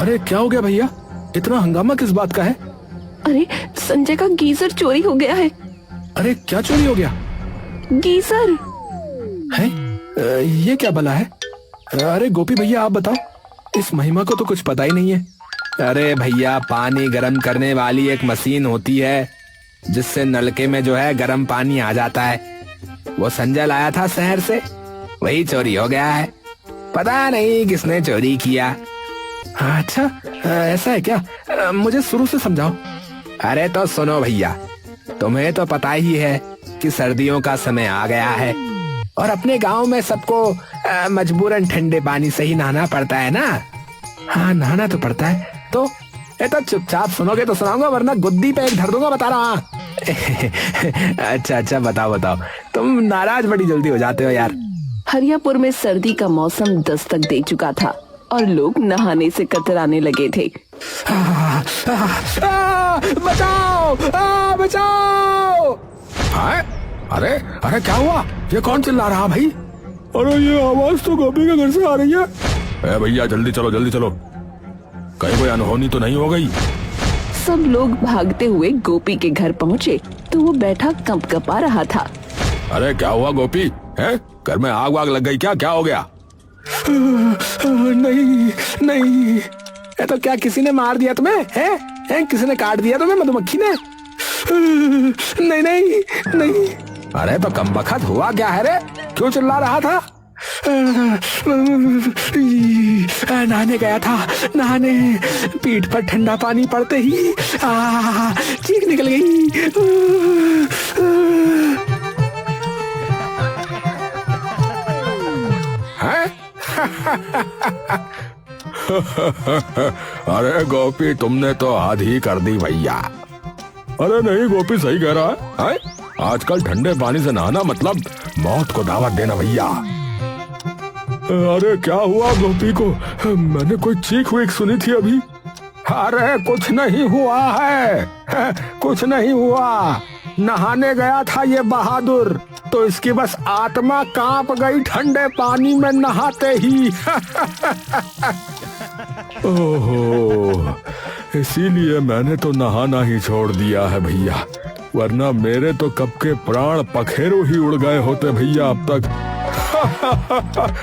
अरे क्या हो गया भैया, इतना हंगामा किस बात का है? अरे संजय का गीजर चोरी हो गया है। अरे क्या चोरी हो गया गीजर है? ये क्या भला है? अरे गोपी भैया आप बताओ, इस महिमा को तो कुछ पता ही नहीं है। अरे भैया, पानी गर्म करने वाली एक मशीन होती है जिससे नलके में जो है गर्म पानी आ जाता है। वो संजय लाया था शहर से, वही चोरी हो गया है। पता नहीं किसने चोरी किया। अच्छा ऐसा है क्या? मुझे शुरू से समझाओ। अरे तो सुनो भैया, तुम्हें तो पता ही है कि सर्दियों का समय आ गया है और अपने गांव में सबको मजबूरन ठंडे पानी से ही नहाना पड़ता है ना। हाँ नहाना तो पड़ता है। तो चुपचाप सुनोगे तो सुनाऊंगा, वरना गुद्दी पे एक धर दूंगा, बता रहा। अच्छा बताओ, तुम नाराज बड़ी जल्दी हो जाते हो यार। हरियापुर में सर्दी का मौसम दस्तक दे चुका था और लोग नहाने से कतराने लगे थे। बचाओ! अरे क्या हुआ? ये कौन चिल्ला रहा भाई? अरे ये आवाज तो गोपी के घर से आ रही है। भैया जल्दी चलो, कहीं कोई अनहोनी तो नहीं हो गई? सब लोग भागते हुए गोपी के घर पहुँचे तो वो बैठा कंपकपा रहा था। अरे क्या हुआ गोपी? है घर में आग वाग लग गई क्या हो गया? नहीं, ये तो क्या किसी ने मार दिया तुम्हें? है किसी ने काट दिया तुम्हें, मधुमक्खी ने? नहीं। अरे तो कमबख्त हुआ क्या है रे? क्यों चिल्ला रहा था? नहाने गया था, पीठ पर ठंडा पानी पड़ते ही चीख निकल गई। अरे गोपी तुमने तो हद ही कर दी भैया। अरे नहीं गोपी सही कह रहा है? आजकल ठंडे पानी से नहाना मतलब मौत को दावत देना भैया। अरे क्या हुआ गोपी को? मैंने कोई चीख वीख सुनी थी अभी। अरे कुछ नहीं हुआ, नहाने गया था ये बहादुर, तो इसकी बस आत्मा कांप गई ठंडे पानी में नहाते ही। ओहो, इसीलिए मैंने तो नहाना ही छोड़ दिया है भैया, वरना मेरे तो कब के प्राण पखेरु ही उड़ गए होते भैया अब तक।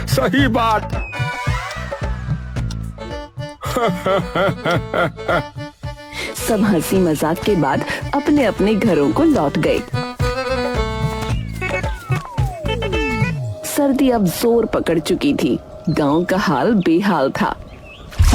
सही बात। सब हंसी मजाक के बाद अपने अपने घरों को लौट गए। सर्दी अब जोर पकड़ चुकी थी। गांव का हाल बेहाल था।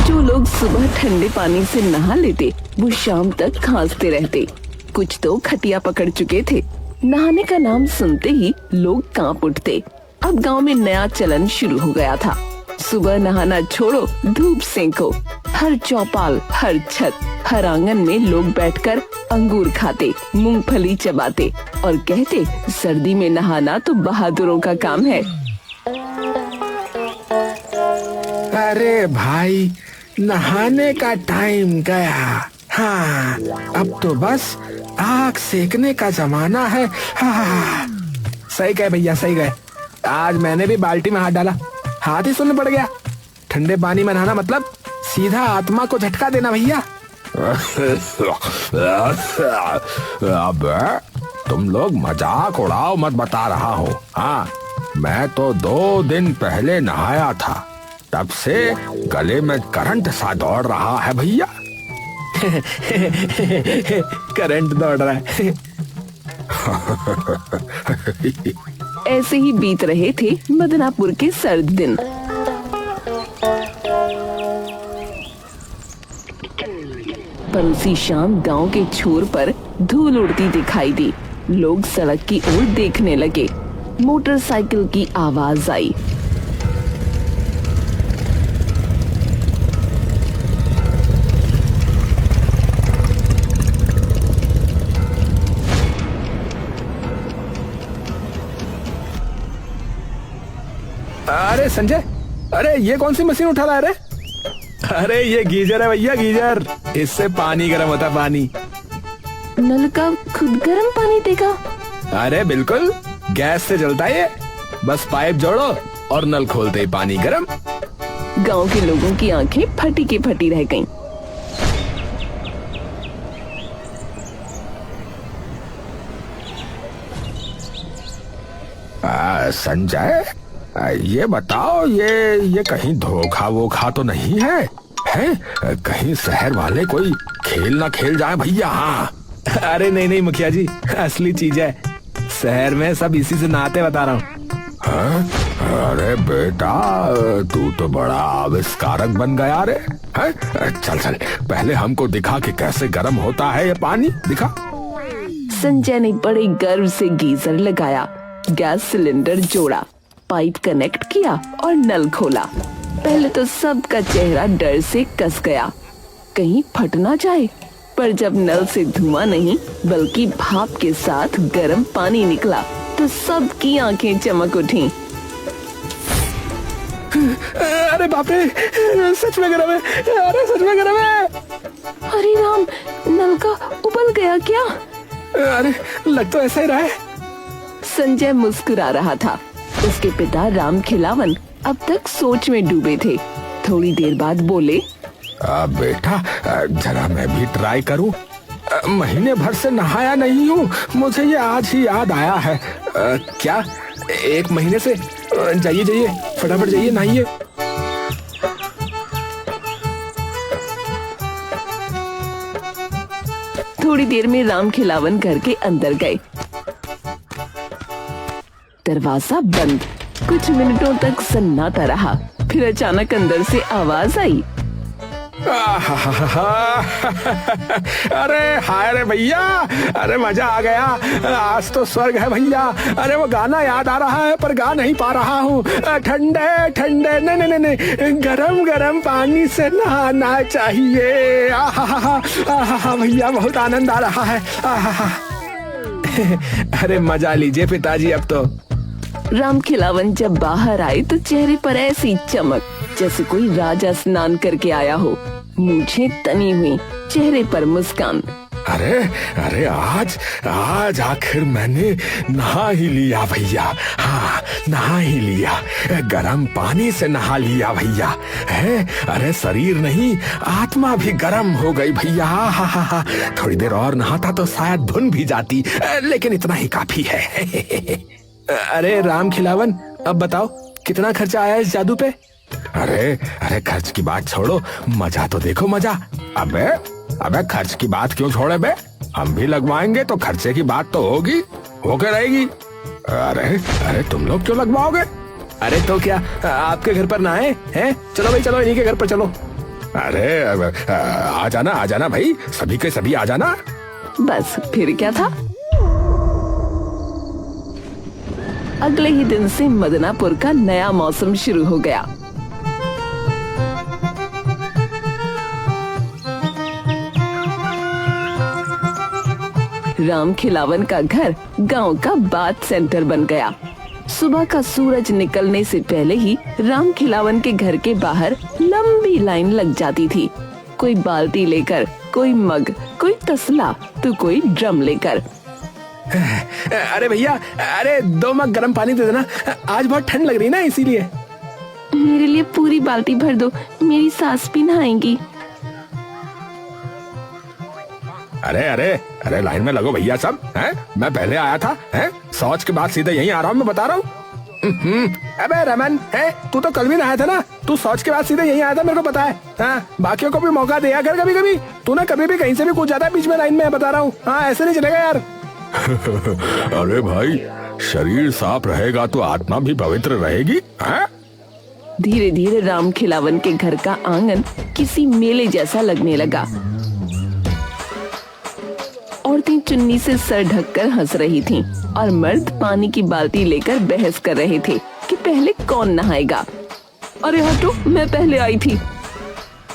जो लोग सुबह ठंडे पानी से नहा लेते वो शाम तक खांसते रहते। कुछ तो खटिया पकड़ चुके थे। नहाने का नाम सुनते ही लोग कांप उठते। अब गांव में नया चलन शुरू हो गया था। सुबह नहाना छोड़ो, धूप सेंको। हर चौपाल, हर छत, हर आंगन में लोग बैठकर अंगूर खाते, मूंगफली चबाते और कहते सर्दी में नहाना तो बहादुरों का काम है। अरे भाई, नहाने का टाइम गया। हाँ, अब तो बस आग सेकने का जमाना है। हाँ। सही कहे भैया, सही कहे। आज मैंने भी बाल्टी में हाथ डाला, हाथ ही सुन्न पड़ गया। ठंडे पानी में नहाना मतलब सीधा आत्मा को झटका देना भैया। अब तुम लोग मजाक उड़ाओ मत, बता रहा हूँ। हाँ, मैं तो 2 दिन पहले नहाया था, तब से गले में करंट सा दौड़ रहा है भैया। करंट दौड़ रहा है। ऐसे ही बीत रहे थे मदनापुर के सर्द दिन। पर उसी शाम गांव के छोर पर धूल उड़ती दिखाई दी। लोग सड़क की ओर देखने लगे। मोटरसाइकिल की आवाज आई। अरे संजय, अरे ये कौन सी मशीन उठा रहा है रे? अरे ये गीजर है भैया, गीजर। इससे पानी गर्म होता है, पानी। नल का खुद गर्म पानी देगा? अरे बिल्कुल, गैस से चलता है ये। बस पाइप जोड़ो और नल खोलते ही पानी गर्म। गांव के लोगों की आंखें फटी की फटी रह गईं। संजय, ये बताओ, ये कहीं धोखा वोखा तो नहीं है? हैं? कहीं शहर वाले कोई खेल ना खेल जाए भैया। हाँ। अरे नहीं नहीं मुखिया जी, असली चीज है। शहर में सब इसी से नहाते बता रहा हूँ। हाँ? अरे बेटा, तू तो बड़ा आविष्कारक बन गया रे। हैं? चल चल, पहले हमको दिखा कि कैसे गर्म होता है ये पानी, दिखा। संजय ने बड़े गर्व से गीजर लगाया, गैस सिलेंडर जोड़ा, पाइप कनेक्ट किया और नल खोला। पहले तो सबका चेहरा डर से कस गया, कहीं फट ना जाए। पर जब नल से धुआं नहीं बल्कि भाप के साथ गर्म पानी निकला तो सबकी आंखें चमक उठी। अरे बाप रे, सच में गर्म है। अरे सच में गर्म है। अरे राम, नल का उबल गया क्या? अरे लग तो ऐसा ही रहा है। संजय मुस्कुरा रहा था। उसके पिता राम खिलावन अब तक सोच में डूबे थे। थोड़ी देर बाद बोले, बेटा, जरा मैं भी ट्राई करूं। महीने भर से नहाया नहीं हूँ, मुझे ये आज ही याद आया है। क्या 1 महीने से? जाइए जाइए, फटाफट जाइए नहाइए। थोड़ी देर में राम खिलावन घर के अंदर गए। दरवाजा बंद। कुछ मिनटों तक सन्नाटा रहा, फिर अचानक अंदर से आवाज आई, अरे हाय रे भैया, अरे मजा आ गया। आज तो स्वर्ग है भैया। अरे वो गाना याद आ रहा है पर गा नहीं पा रहा हूँ। ठंडे ठंडे नहीं नहीं नहीं, गरम गरम पानी से नहाना चाहिए। आहा भैया, बहुत आनंद आ रहा है। अरे मजा लीजिए पिताजी अब तो। राम खिलावन जब बाहर आए तो चेहरे पर ऐसी चमक जैसे कोई राजा स्नान करके आया हो। मूंछें तनी हुई, चेहरे पर मुस्कान। अरे अरे आज आखिर मैंने नहा ही लिया भैया। हाँ, नहा ही लिया, गरम पानी से नहा लिया भैया। है, अरे शरीर नहीं, आत्मा भी गरम हो गई भैया। हा। थोड़ी देर और नहाता तो शायद धुन भी जाती, लेकिन इतना ही काफी है। अरे राम खिलावन, अब बताओ कितना खर्चा आया इस जादू पे? अरे खर्च की बात छोड़ो, मजा तो देखो मजा। अबे खर्च की बात क्यों छोड़े बे? हम भी लगवाएंगे तो खर्चे की बात तो होके रहेगी। अरे तुम लोग क्यों लगवाओगे? अरे तो क्या आपके घर पर ना आए हैं? चलो भाई चलो, इन्हीं के घर पर चलो। अरे आ जाना भाई, सभी के सभी आ जाना। बस फिर क्या था। अगले ही दिन से मदनापुर का नया मौसम शुरू हो गया। राम खिलावन का घर गांव का बात सेंटर बन गया। सुबह का सूरज निकलने से पहले ही राम खिलावन के घर के बाहर लंबी लाइन लग जाती थी। कोई बाल्टी लेकर, कोई मग, कोई तसला तो कोई ड्रम लेकर। अरे भैया, अरे 2 मग गर्म पानी दे देना, आज बहुत ठंड लग रही है ना, इसीलिए। मेरे लिए पूरी बाल्टी भर दो, मेरी सास भी नहाएंगी। अरे लाइन में लगो भैया सब। हैं? मैं पहले आया था, हैं? शौच के बाद सीधे यहीं आ रहा हूँ, मैं बता रहा हूँ। अबे रमन, तू तो कल भी नहाया था ना, तू शौच के बाद सीधे यहीं आया था, मेरे को पता है। हाँ, बाकियों को भी मौका दिया कर कभी कभी। तू ना कभी भी कहीं से भी कूद जाता है बीच में लाइन में, बता रहा हूँ। हाँ, ऐसे नहीं चलेगा यार। अरे भाई, शरीर साफ रहेगा तो आत्मा भी पवित्र रहेगी। धीरे धीरे राम खिलावन के घर का आंगन किसी मेले जैसा लगने लगा। औरतें चुन्नी से सर ढककर हंस रही थीं और मर्द पानी की बाल्टी लेकर बहस कर रहे थे कि पहले कौन नहाएगा। अरे हटो, मैं पहले आई थी।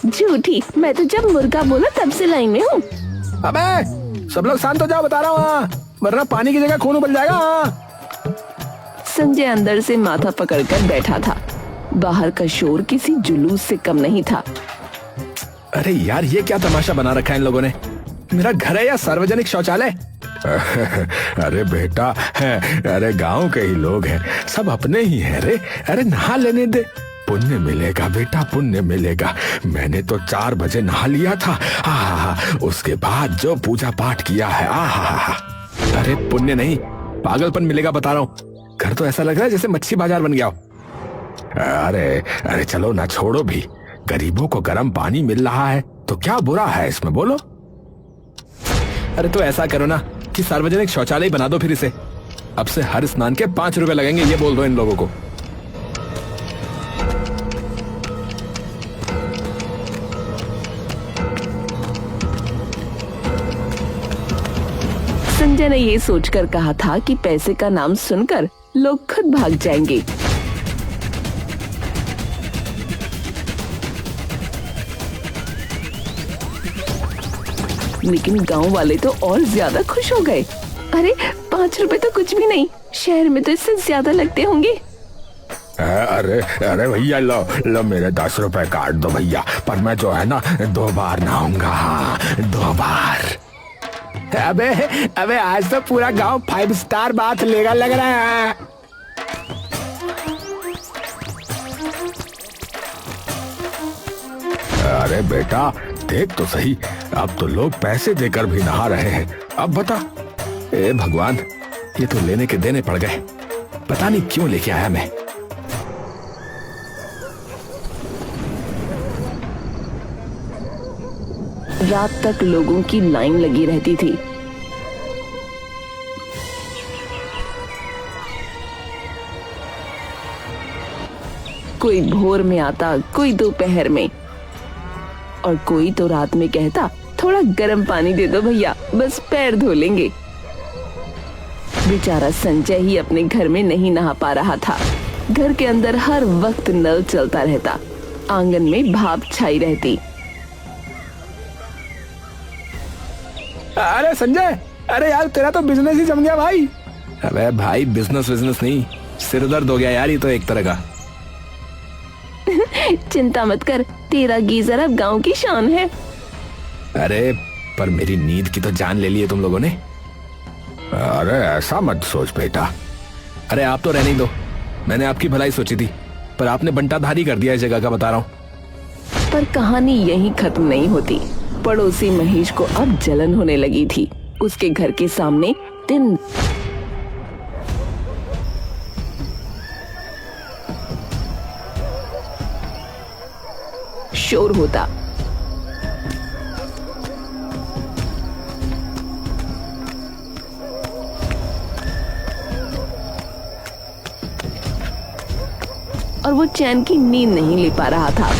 झूठी, मैं तो जब मुर्गा बोला तब से लाइन में हूँ। अबे सब लोग शांत हो जाओ, बता रहा हूँ, वरना पानी की जगह खून उबल जाएगा। संजय अंदर से माथा पकड़कर बैठा था। बाहर का शोर किसी जुलूस से कम नहीं था। अरे यार, ये क्या तमाशा बना रखा है इन लोगों ने? मेरा घर है या सार्वजनिक शौचालय? अरे बेटा, अरे गांव के ही लोग हैं, सब अपने ही हैं रे। अरे नहा लेने दे। पुण्य मिलेगा बेटा, पुण्य मिलेगा। मैंने तो 4 बजे नहा लिया था। उसके बाद जो पूजा पाठ किया है, अरे पुण्य नहीं, पागलपन मिलेगा बता रहा हूँ। घर तो ऐसा लग रहा है जैसे मच्छी बाजार बन गया हो। अरे चलो ना, छोड़ो भी। गरीबों को गर्म पानी मिल रहा है तो क्या बुरा है इसमें, बोलो। अरे तो ऐसा करो ना कि सार्वजनिक शौचालय बना दो फिर इसे। अब से हर स्नान के 5 रुपए लगेंगे, ये बोल दो इन लोगों को। संजय ने ये सोचकर कहा था कि पैसे का नाम सुनकर लोग खुद भाग जाएंगे। लेकिन गांव वाले तो और ज्यादा खुश हो गए। अरे 5 रुपए तो कुछ भी नहीं, शहर में तो इससे ज्यादा लगते होंगे। अरे भैया, लो मेरे 10 रुपए काट दो भैया, पर मैं जो है ना 2 बार नहाऊंगा। 2 बार। अबे आज तो पूरा गांव 5 स्टार बात लेगा लग रहा है। अरे बेटा देख तो सही, अब तो लोग पैसे देकर भी नहा रहे हैं। अब बता। ए भगवान, ये तो लेने के देने पड़ गए। पता नहीं क्यों लेके आया मैं। रात तक लोगों की लाइन लगी रहती थी। कोई भोर में आता, कोई दोपहर में, और कोई तो रात में कहता थोड़ा गर्म पानी दे दो भैया, बस पैर धो लेंगे। बेचारा संजय ही अपने घर में नहीं नहा पा रहा था। घर के अंदर हर वक्त नल चलता रहता, आंगन में भाप छाई रहती। अरे संजय, अरे यार तेरा तो बिजनेस ही जम गया भाई। अबे भाई, बिजनेस नहीं, सिर दर्द हो गया यार, ये तो एक तरह का। चिंता मत कर, तेरा गीजर अब गांव की शान है। अरे पर मेरी नींद की तो जान ले ली है तुम लोगों ने। अरे ऐसा मत सोच बेटा। अरे आप तो रहने ही दो, मैंने आपकी भलाई सोची थी, पर आपने बंटाधारी कर दिया इस जगह का, बता रहा हूँ। पर कहानी यहीं खत्म नहीं होती। पड़ोसी महेश को अब जलन होने लगी थी। उसके घर के सामने दिन शोर होता। और वो चैन की नींद नहीं ले पा रहा था।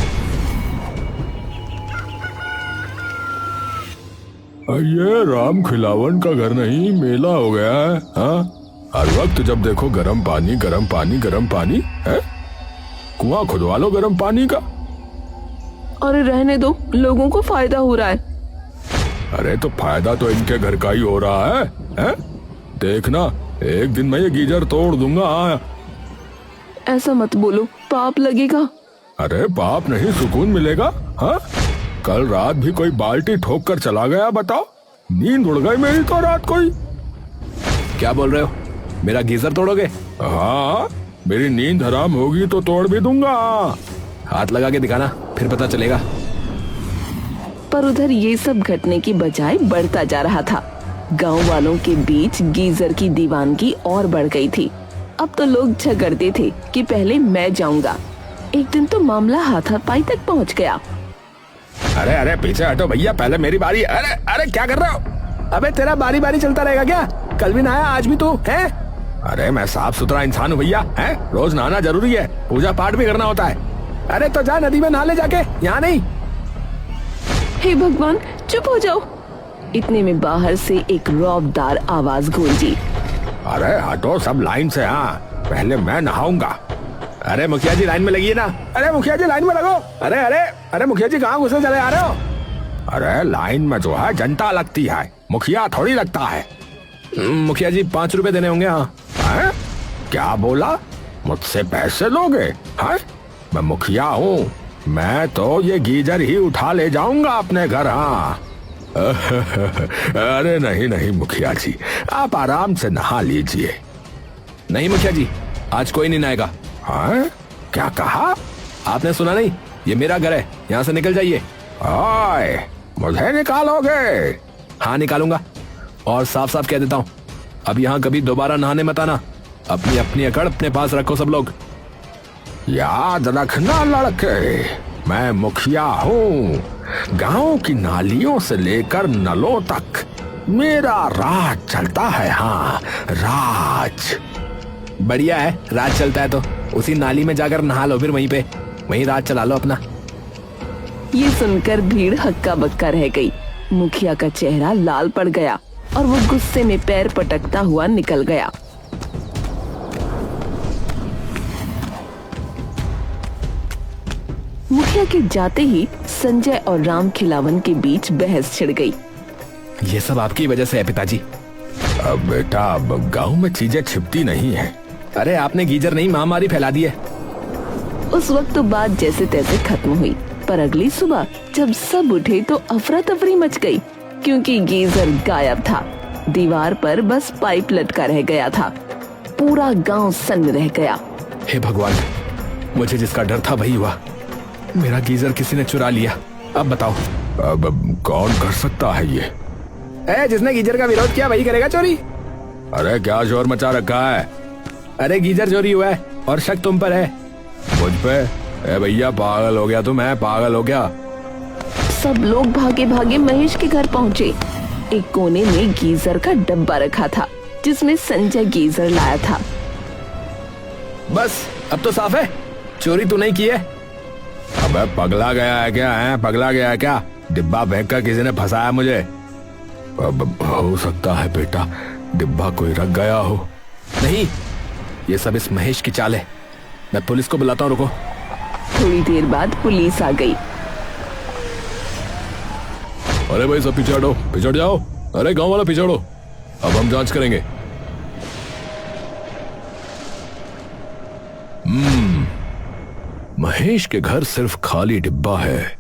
ये राम खिलावन का घर नहीं, मेला हो गया है। हाँ, हर वक्त जब देखो गर्म पानी गर्म पानी गर्म पानी है। कुआं खुदवा लो गर्म पानी का। अरे रहने दो, लोगों को फायदा हो रहा है। अरे तो फायदा तो इनके घर का ही हो रहा है? देखना, एक दिन मैं ये गीजर तोड़ दूंगा। ऐसा मत बोलो, पाप लगेगा। अरे पाप नहीं, सुकून मिलेगा। हाँ, कल रात भी कोई बाल्टी ठोक कर चला गया, बताओ। नींद उड़ गई मेरी तो रात कोई। क्या बोल रहे हो, मेरा गीजर तोड़ोगे? हाँ, मेरी नींद हराम होगी तो तोड़ भी दूंगा। हाथ लगा के दिखाना, फिर पता चलेगा। पर उधर ये सब घटने की बजाय बढ़ता जा रहा था। गांव वालों के बीच गीजर की दीवानगी और बढ़ गई थी। अब तो लोग झगड़ते थे कि पहले मैं जाऊंगा। एक दिन तो मामला हाथापाई तक पहुंच गया। अरे पीछे हटो भैया, पहले मेरी बारी। अरे क्या कर रहे हो? अबे तेरा बारी बारी चलता रहेगा क्या? कल भी नहाया, आज भी तू है? अरे मैं साफ सुथरा इंसान हूँ भैया, है? रोज नहाना जरूरी है, पूजा पाठ भी करना होता है। अरे तो जा नदी में नहा ले जाके, यहाँ नहीं। हे भगवान, चुप हो जाओ। इतने में बाहर से एक रौबदार आवाज गूंजी। अरे हटो सब लाइन से। हाँ, पहले मैं नहाऊंगा। अरे मुखिया जी लाइन में लगी है ना। अरे मुखिया जी लाइन में लगो। अरे मुखिया जी कहाँ घुसे चले आ रहे हो? अरे लाइन में जो है जनता लगती है, मुखिया थोड़ी लगता है। मुखिया जी 5 रुपए देने होंगे। हाँ। क्या बोला? मुझसे पैसे लोगे? हाँ, मैं मुखिया हूँ, मैं तो ये गीजर ही उठा ले जाऊंगा अपने घर। हाँ। अरे नहीं मुखिया जी, आप आराम से नहा लीजिए। नहीं मुखिया जी, आज कोई नहीं नहाएगा। हाँ? क्या कहा? आपने सुना नहीं? ये मेरा घर है, यहाँ से निकल जाइए। ओए, मुझे निकालोगे? हाँ निकालूंगा, और साफ साफ कह देता हूँ, अब यहाँ कभी दोबारा नहाने मत आना। अपनी अपनी अकड़ अपने पास रखो सब लोग। याद रखना लड़के, मैं मुखिया हूँ। गांव की नालियों से लेकर नलों तक मेरा राज चलता है। हाँ, राज। बढ़िया है, राज चलता है तो उसी नाली में जाकर नहा लो, फिर वहीं राज चला लो अपना। ये सुनकर भीड़ हक्का बक्का रह गई। मुखिया का चेहरा लाल पड़ गया और वो गुस्से में पैर पटकता हुआ निकल गया। मुखिया के जाते ही संजय और राम खिलावन के बीच बहस छिड़ गई। ये सब आपकी वजह से है पिताजी। अब बेटा, अब गांव में चीजें छिपती नहीं है। अरे आपने गीजर नहीं महामारी फैला दी है। उस वक्त तो बात जैसे तैसे खत्म हुई, पर अगली सुबह जब सब उठे तो अफरा तफरी मच गई, क्योंकि गीजर गायब था। दीवार पर बस पाइप लटका रह गया था। पूरा गांव सन्न रह गया। हे भगवान, मुझे जिसका डर था वही हुआ। मेरा गीजर किसी ने चुरा लिया। अब बताओ, अब कौन कर सकता है ये? जिसने गीजर का विरोध किया वही करेगा चोरी। अरे क्या शोर मचा रखा है? अरे गीजर चोरी हुआ है और शक तुम पर है। मुझ पे? भैया पागल हो गया तू? मैं पागल हो गया? सब लोग भागे भागे महेश के घर पहुँचे। एक कोने में गीजर का डब्बा रखा था, जिसमें संजय गीजर लाया था। बस अब तो साफ है, चोरी तू नहीं की है। अबे पगला गया है क्या? है पगला गया है क्या? डिब्बा फेंक कर किसी ने फंसाया मुझे। अब हो सकता है बेटा, डिब्बा कोई रख गया हो। नहीं, ये सब इस महेश की चाल है। मैं पुलिस को बुलाता हूँ, रुको। थोड़ी देर बाद पुलिस आ गई। अरे भाई सब पीछे हटो, पिछड़ जाओ। अरे गांव वाला पिछड़ो, अब हम जांच करेंगे। महेश के घर सिर्फ खाली डिब्बा है,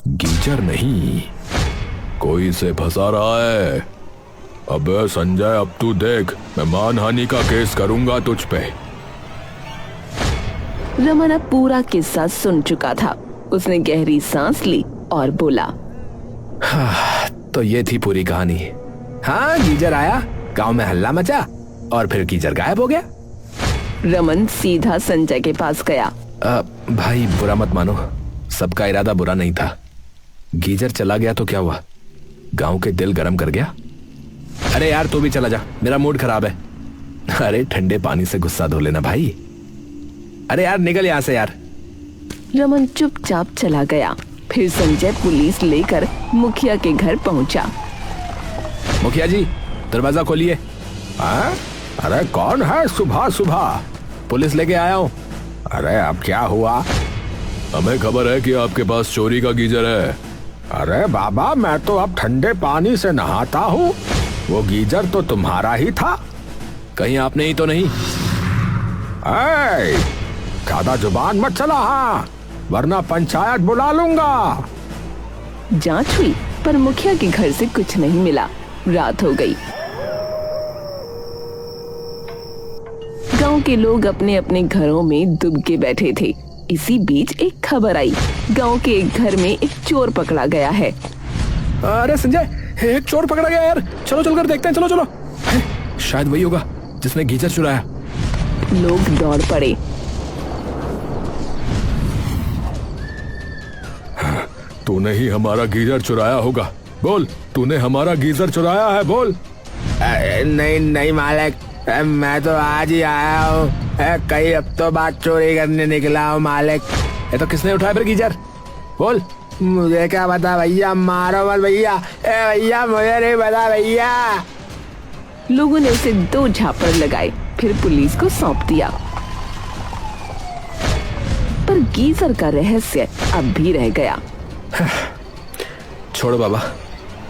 गीजर नहीं। कोई इसे फंसा रहा है। अबे संजय, अब तू देख, मैं मानहानि का केस करूंगा तुझ पे। रमन अब पूरा किस्सा सुन चुका था। उसने गहरी सांस ली और बोला, तो ये थी पूरी कहानी। हाँ, गीजर आया, गांव में हल्ला मचा और फिर गीजर गायब हो गया। रमन सीधा संजय के पास गया। भाई बुरा मत मानो, सबका इरादा बुरा नहीं था। गीजर चला गया तो क्या हुआ? गांव के दिल गरम कर गया। अरे यार तू भी चला जा, मेरा मूड खराब है। अरे ठंडे पानी से गुस्सा धो लेना भाई। अरे यार निकल यहाँ से यार। रमन चुपचाप चला गया। फिर संजय पुलिस लेकर मुखिया के घर पहुंचा। मुखिया जी, दरवाजा खोलिए। अरे कौन है सुबह सुबह? पुलिस लेके आया हूँ। अरे अब क्या हुआ? हमें खबर है कि आपके पास चोरी का गीजर है। अरे बाबा, मैं तो अब ठंडे पानी से नहाता हूँ। वो गीजर तो तुम्हारा ही था। कहीं आपने ही तो नहीं? ज्यादा जुबान मत चला, हाँ, वरना पंचायत बुला लूंगा। जांच हुई पर मुखिया के घर से कुछ नहीं मिला। रात हो गई। गांव के लोग अपने अपने घरों में दुबके बैठे थे। इसी बीच एक खबर आई, गांव के एक घर में एक चोर पकड़ा गया है। अरे संजय, एक चोर पकड़ा गया यार, चलो चलकर देखते हैं। चलो चलो, शायद वही होगा जिसने गीजर चुराया। लोग दौड़ पड़े। तूने ही हमारा गीजर चुराया होगा, बोल, तूने हमारा गीजर चुराया है, बोल। नहीं नहीं मालिक, मैं तो आज ही आया हूँ। कई हफ्तों बाद चोरी करने निकला हूँ मालिक। ये तो किसने उठाया फिर गीजर? बोल। मुझे क्या पता भैया, मारो मत भैया। भैया मुझे नहीं पता भैया। लोगों ने उसे 2 झापड़ लगाए, फिर पुलिस को सौंप दिया। पर गीजर का रहस्य अब भी रह गया। छोड़ो बाबा,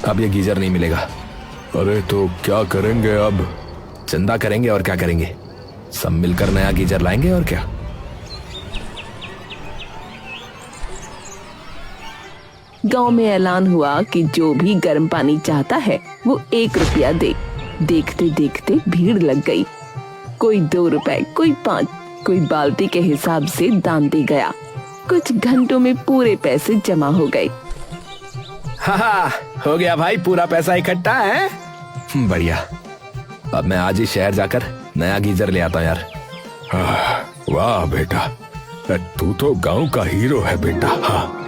अब ये गीजर नहीं मिलेगा। अरे तो क्या करेंगे अब? चंदा करेंगे और क्या करेंगे, सब मिलकर नया गीजर लाएंगे और क्या। गांव में ऐलान हुआ कि जो भी गर्म पानी चाहता है वो 1 रुपया दे। देखते देखते भीड़ लग गई। कोई 2 रुपए, कोई 5, कोई बाल्टी के हिसाब से दान दे गया। कुछ घंटों में पूरे पैसे जमा हो गए। हाँ, हो गया भाई, पूरा पैसा इकट्ठा है। बढ़िया। अब मैं आज ही शहर जाकर नया गीजर ले आता हूँ यार। वाह बेटा, तू तो गांव का हीरो है बेटा। हाँ।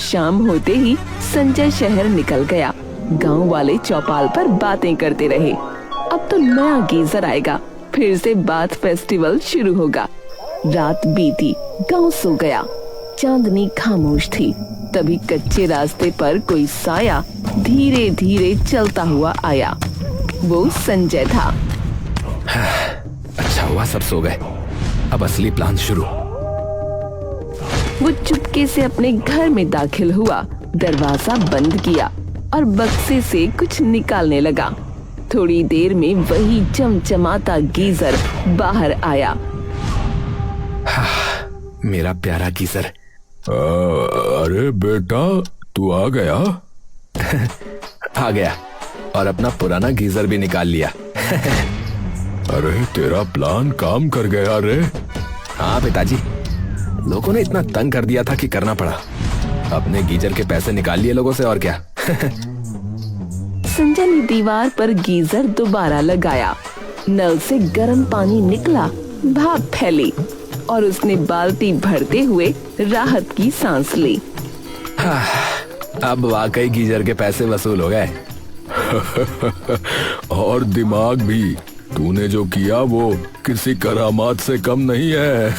शाम होते ही संजय शहर निकल गया। गांव वाले चौपाल पर बातें करते रहे। अब तो नया गीजर आएगा, फिर से बाथ फेस्टिवल शुरू होगा। रात बीती, गांव सो गया। चांदनी खामोश थी। तभी कच्चे रास्ते पर कोई साया धीरे धीरे चलता हुआ आया। वो संजय था। अच्छा हुआ सब सो गए, अब असली प्लान शुरू। वो चुपके से अपने घर में दाखिल हुआ, दरवाजा बंद किया और बक्से से कुछ निकालने लगा। थोड़ी देर में वही चमचमाता गीजर बाहर आया। मेरा प्यारा गीजर। अरे बेटा, तू आ गया? आ गया और अपना पुराना गीजर भी निकाल लिया। अरे तेरा प्लान काम कर गया रे। हाँ पिताजी, लोगों ने इतना तंग कर दिया था कि करना पड़ा। अपने गीजर के पैसे निकाल लिए लोगों से, और क्या। संजय ने दीवार पर गीजर दोबारा लगाया। नल से गर्म पानी निकला, भाप फैली और उसने बाल्टी भरते हुए राहत की सांस ली। अब वाकई गीजर के पैसे वसूल हो गए। और दिमाग भी, तूने जो किया वो किसी करामात से कम नहीं है।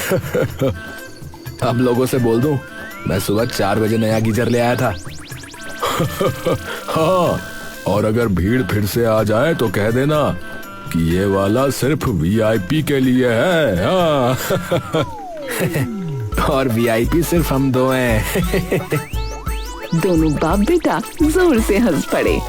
अब लोगों से बोल दूं, मैं सुबह 4 बजे नया गीजर ले आया था। हाँ, और अगर भीड़ फिर से आ जाए तो कह देना कि ये वाला सिर्फ वीआईपी के लिए है। हाँ। और वीआईपी सिर्फ हम दो हैं। दोनों बाप बेटा जोर से हंस पड़े।